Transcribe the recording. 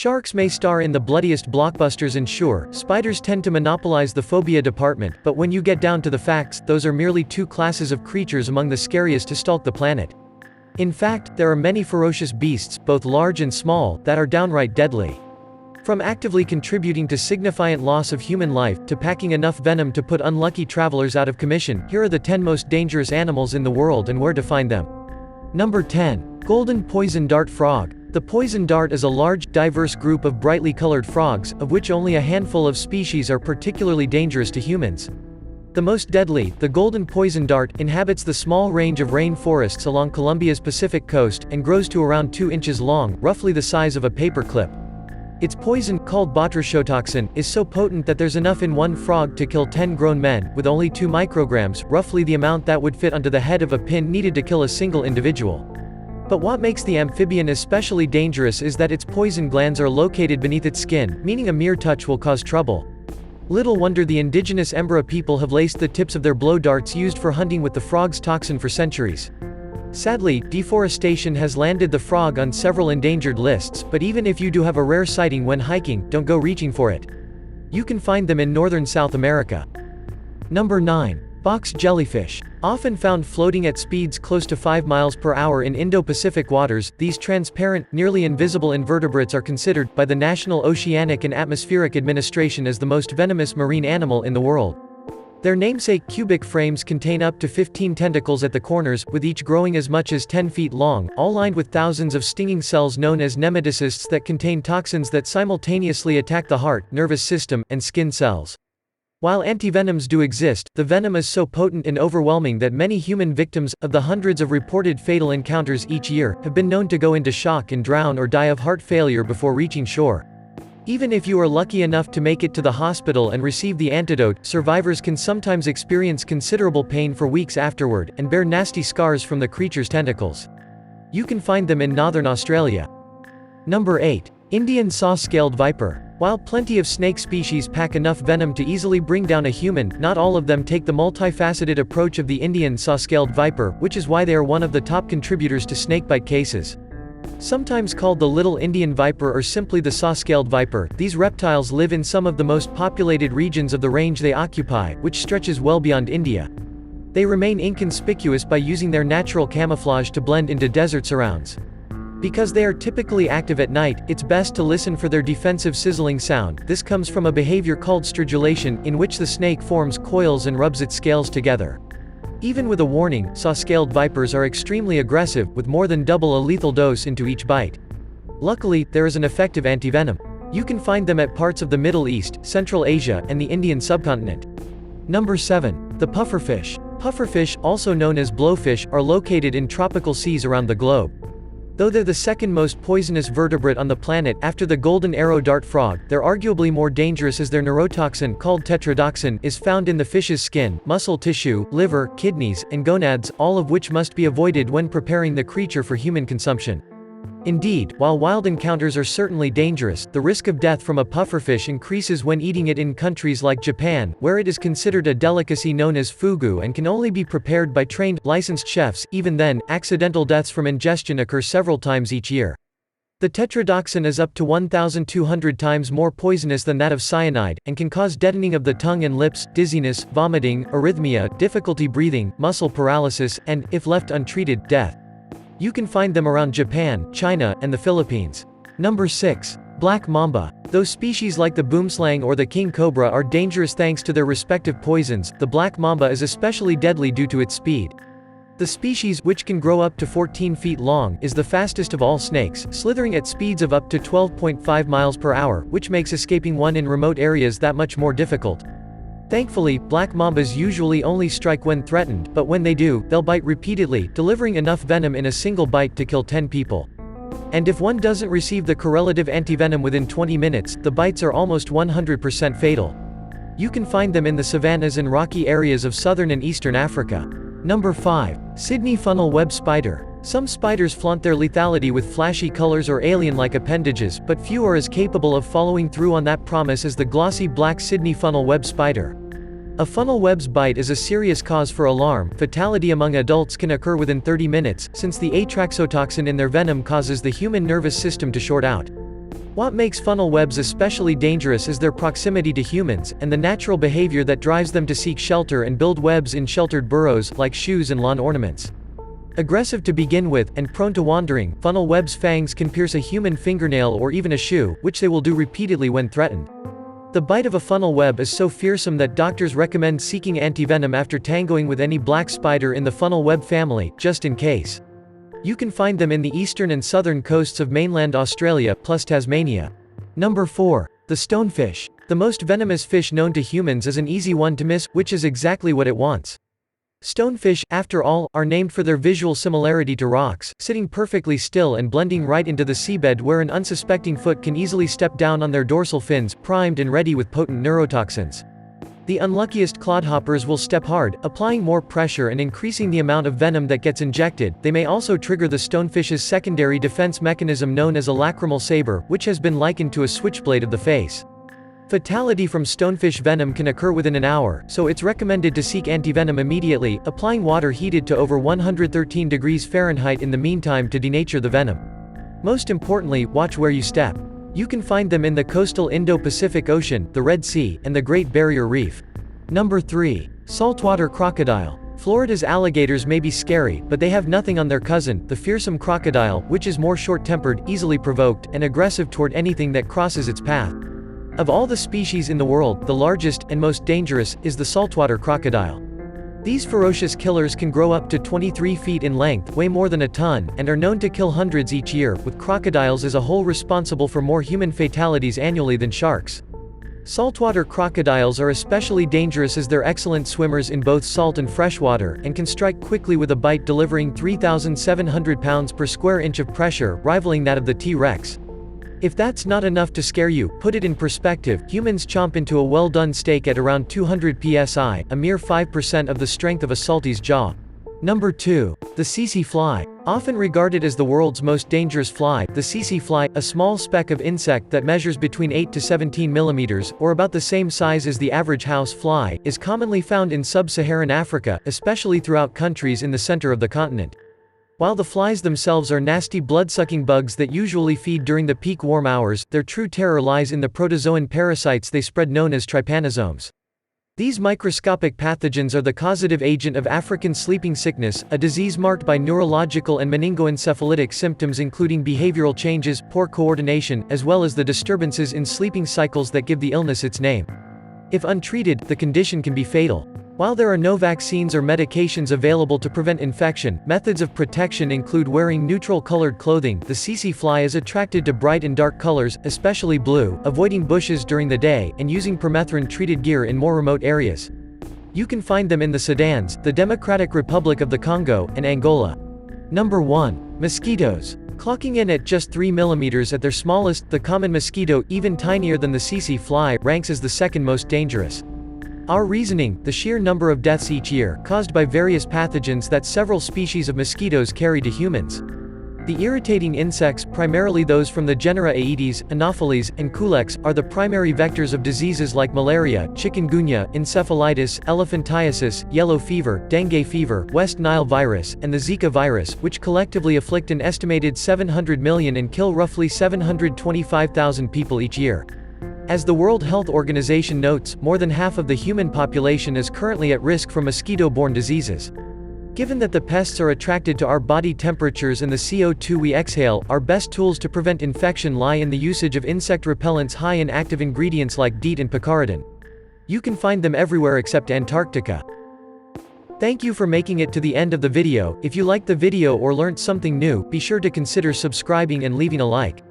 Sharks may star in the bloodiest blockbusters and sure, spiders tend to monopolize the phobia department, but when you get down to the facts, those are merely two classes of creatures among the scariest to stalk the planet. In fact, there are many ferocious beasts, both large and small, that are downright deadly. From actively contributing to significant loss of human life, to packing enough venom to put unlucky travelers out of commission, here are the 10 most dangerous animals in the world and where to find them. Number 10. Golden poison dart frog. The poison dart is a large, diverse group of brightly colored frogs, of which only a handful of species are particularly dangerous to humans. The most deadly, the golden poison dart, inhabits the small range of rain forests along Colombia's Pacific coast, and grows to around 2 inches long, roughly the size of a paper clip. Its poison, called botryotoxin, is so potent that there's enough in one frog to kill 10 grown men, with only 2 micrograms, roughly the amount that would fit onto the head of a pin needed to kill a single individual. But what makes the amphibian especially dangerous is that its poison glands are located beneath its skin, meaning a mere touch will cause trouble. Little wonder the indigenous Embera people have laced the tips of their blow darts used for hunting with the frog's toxin for centuries. Sadly, deforestation has landed the frog on several endangered lists, but even if you do have a rare sighting when hiking, don't go reaching for it. You can find them in northern South America. Number 9. Box jellyfish. Often found floating at speeds close to 5 miles per hour in Indo-Pacific waters, these transparent, nearly invisible invertebrates are considered, by the National Oceanic and Atmospheric Administration, as the most venomous marine animal in the world. Their namesake cubic frames contain up to 15 tentacles at the corners, with each growing as much as 10 feet long, all lined with thousands of stinging cells known as nematocysts that contain toxins that simultaneously attack the heart, nervous system, and skin cells. While antivenoms do exist, the venom is so potent and overwhelming that many human victims, of the hundreds of reported fatal encounters each year, have been known to go into shock and drown or die of heart failure before reaching shore. Even if you are lucky enough to make it to the hospital and receive the antidote, survivors can sometimes experience considerable pain for weeks afterward, and bear nasty scars from the creature's tentacles. You can find them in northern Australia. Number 8. Indian saw-scaled viper. While plenty of snake species pack enough venom to easily bring down a human, not all of them take the multifaceted approach of the Indian saw-scaled viper, which is why they are one of the top contributors to snakebite cases. Sometimes called the little Indian viper or simply the saw-scaled viper, these reptiles live in some of the most populated regions of the range they occupy, which stretches well beyond India. They remain inconspicuous by using their natural camouflage to blend into desert surrounds. Because they are typically active at night, it's best to listen for their defensive sizzling sound. This comes from a behavior called stridulation, in which the snake forms coils and rubs its scales together. Even with a warning, saw-scaled vipers are extremely aggressive, with more than double a lethal dose into each bite. Luckily, there is an effective antivenom. You can find them at parts of the Middle East, Central Asia, and the Indian subcontinent. Number 7. The pufferfish. Pufferfish, also known as blowfish, are located in tropical seas around the globe. Though they're the second most poisonous vertebrate on the planet, after the golden arrow dart frog, they're arguably more dangerous as their neurotoxin, called tetrodotoxin, is found in the fish's skin, muscle tissue, liver, kidneys, and gonads, all of which must be avoided when preparing the creature for human consumption. Indeed, while wild encounters are certainly dangerous, the risk of death from a pufferfish increases when eating it in countries like Japan, where it is considered a delicacy known as fugu and can only be prepared by trained, licensed chefs. Even then, accidental deaths from ingestion occur several times each year. The tetrodotoxin is up to 1,200 times more poisonous than that of cyanide, and can cause deadening of the tongue and lips, dizziness, vomiting, arrhythmia, difficulty breathing, muscle paralysis, and, if left untreated, death. You can find them around Japan, China, and the Philippines. Number 6. Black mamba. Though species like the boomslang or the king cobra are dangerous thanks to their respective poisons, the black mamba is especially deadly due to its speed. The species, which can grow up to 14 feet long, is the fastest of all snakes, slithering at speeds of up to 12.5 miles per hour, which makes escaping one in remote areas that much more difficult. Thankfully, black mambas usually only strike when threatened, but when they do, they'll bite repeatedly, delivering enough venom in a single bite to kill 10 people. And if one doesn't receive the correlative antivenom within 20 minutes, the bites are almost 100% fatal. You can find them in the savannas and rocky areas of southern and eastern Africa. Number 5. Sydney funnel web spider. Some spiders flaunt their lethality with flashy colors or alien-like appendages, but few are as capable of following through on that promise as the glossy black Sydney funnel web spider. A funnel web's bite is a serious cause for alarm. Fatality among adults can occur within 30 minutes, since the atraxotoxin in their venom causes the human nervous system to short out. What makes funnel webs especially dangerous is their proximity to humans, and the natural behavior that drives them to seek shelter and build webs in sheltered burrows, like shoes and lawn ornaments. Aggressive to begin with, and prone to wandering, funnel webs' fangs can pierce a human fingernail or even a shoe, which they will do repeatedly when threatened. The bite of a funnel web is so fearsome that doctors recommend seeking antivenom after tangoing with any black spider in the funnel web family, just in case. You can find them in the eastern and southern coasts of mainland Australia, plus Tasmania. Number 4. The stonefish. The most venomous fish known to humans is an easy one to miss, which is exactly what it wants. Stonefish, after all, are named for their visual similarity to rocks, sitting perfectly still and blending right into the seabed where an unsuspecting foot can easily step down on their dorsal fins, primed and ready with potent neurotoxins. The unluckiest clodhoppers will step hard, applying more pressure and increasing the amount of venom that gets injected. They may also trigger the stonefish's secondary defense mechanism known as a lacrimal saber, which has been likened to a switchblade of the face. Fatality from stonefish venom can occur within an hour, so it's recommended to seek antivenom immediately, applying water heated to over 113 degrees Fahrenheit in the meantime to denature the venom. Most importantly, watch where you step. You can find them in the coastal Indo-Pacific Ocean, the Red Sea, and the Great Barrier Reef. Number 3. Saltwater crocodile. Florida's alligators may be scary, but they have nothing on their cousin, the fearsome crocodile, which is more short-tempered, easily provoked, and aggressive toward anything that crosses its path. Of all the species in the world, the largest, and most dangerous, is the saltwater crocodile. These ferocious killers can grow up to 23 feet in length, weigh more than a ton, and are known to kill hundreds each year, with crocodiles as a whole responsible for more human fatalities annually than sharks. Saltwater crocodiles are especially dangerous as they're excellent swimmers in both salt and freshwater, and can strike quickly with a bite delivering 3,700 pounds per square inch of pressure, rivaling that of the T-Rex. If that's not enough to scare you, put it in perspective, humans chomp into a well-done steak at around 200 psi, a mere 5% of the strength of a saltie's jaw. Number 2. The tsetse fly. Often regarded as the world's most dangerous fly, the tsetse fly, a small speck of insect that measures between 8 to 17 millimeters, or about the same size as the average house fly, is commonly found in sub-Saharan Africa, especially throughout countries in the center of the continent. While the flies themselves are nasty blood-sucking bugs that usually feed during the peak warm hours, their true terror lies in the protozoan parasites they spread known as trypanosomes. These microscopic pathogens are the causative agent of African sleeping sickness, a disease marked by neurological and meningoencephalitic symptoms including behavioral changes, poor coordination, as well as the disturbances in sleeping cycles that give the illness its name. If untreated, the condition can be fatal. While there are no vaccines or medications available to prevent infection, methods of protection include wearing neutral-colored clothing. The tsetse fly is attracted to bright and dark colors, especially blue, avoiding bushes during the day, and using permethrin-treated gear in more remote areas. You can find them in the Sudans, the Democratic Republic of the Congo, and Angola. Number 1. Mosquitoes. Clocking in at just 3 mm at their smallest, the common mosquito, even tinier than the tsetse fly, ranks as the second most dangerous. Our reasoning: the sheer number of deaths each year, caused by various pathogens that several species of mosquitoes carry to humans. The irritating insects, primarily those from the genera Aedes, Anopheles, and Culex, are the primary vectors of diseases like malaria, chikungunya, encephalitis, elephantiasis, yellow fever, dengue fever, West Nile virus, and the Zika virus, which collectively afflict an estimated 700 million and kill roughly 725,000 people each year. As the World Health Organization notes, more than half of the human population is currently at risk from mosquito-borne diseases. Given that the pests are attracted to our body temperatures and the CO2 we exhale, our best tools to prevent infection lie in the usage of insect repellents high in active ingredients like DEET and picaridin. You can find them everywhere except Antarctica. Thank you for making it to the end of the video. If you liked the video or learnt something new, be sure to consider subscribing and leaving a like.